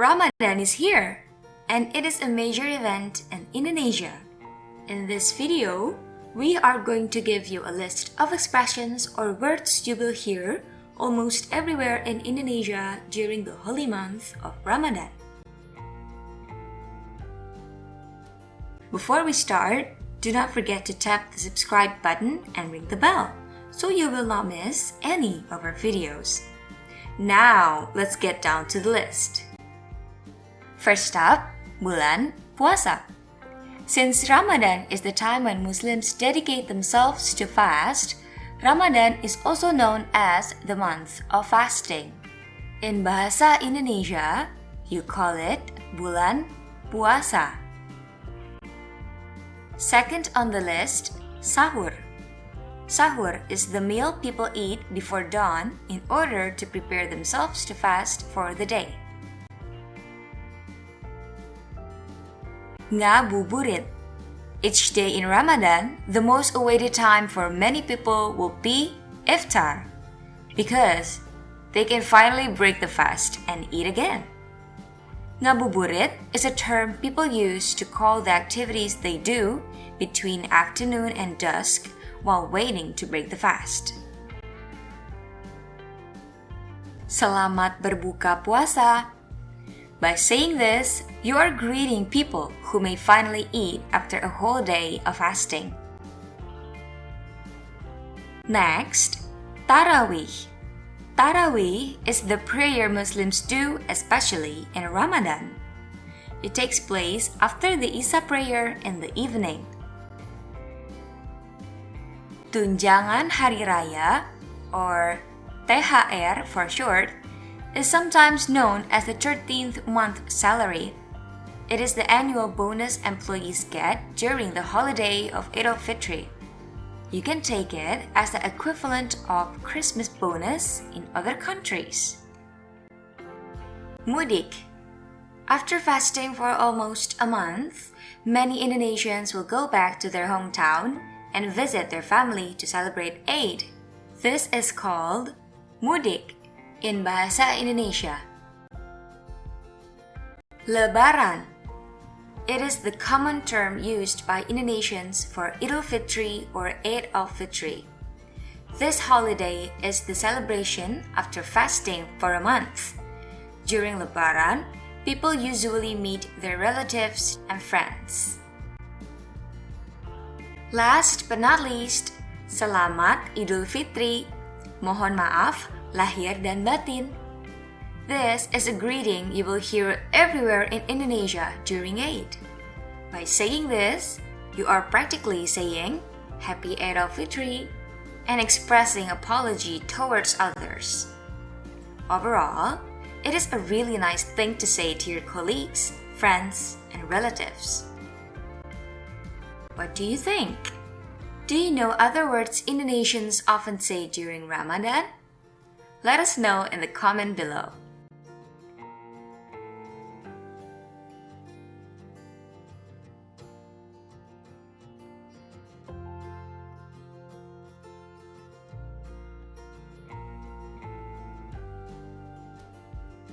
Ramadan is here, and it is a major event in Indonesia. In this video, we are going to give you a list of expressions or words you will hear almost everywhere in Indonesia during the holy month of Ramadan. Before we start, do not forget to tap the subscribe button and ring the bell so you will not miss any of our videos. Now, let's get down to the list. First up, bulan puasa. Since Ramadan is the time when Muslims dedicate themselves to fast, Ramadan is also known as the month of fasting. In Bahasa Indonesia, you call it bulan puasa. Second on the list, sahur. Sahur is the meal people eat before dawn in order to prepare themselves to fast for the day. Ngabuburit. Each day in Ramadan, the most awaited time for many people will be iftar, because they can finally break the fast and eat again. Ngabuburit is a term people use to call the activities they do between afternoon and dusk while waiting to break the fast. Selamat berbuka puasa. By saying this, you are greeting people who may finally eat after a whole day of fasting. Next, Tarawih. Tarawih is the prayer Muslims do especially in Ramadan. It takes place after the Isya prayer in the evening. Tunjangan Hari Raya, or THR for short, is sometimes known as the 13th month salary. It is the annual bonus employees get during the holiday of Eid al-Fitr. You can take it as the equivalent of Christmas bonus in other countries. Mudik. After fasting for almost a month, many Indonesians will go back to their hometown and visit their family to celebrate Eid. This is called mudik in Bahasa Indonesia. Lebaran. It is the common term used by Indonesians for Eid al-Fitr or Eid al-Fitr. This holiday is the celebration after fasting for a month. During Lebaran, people usually meet their relatives and friends. Last but not least, Selamat Idul Fitri. Mohon maaf lahir dan batin. This is a greeting you will hear everywhere in Indonesia during Eid. By saying this, you are practically saying Happy Eid al-Fitr and expressing apology towards others. Overall, it is a really nice thing to say to your colleagues, friends, and relatives. What do you think? Do you know other words Indonesians often say during Ramadan? Let us know in the comment below.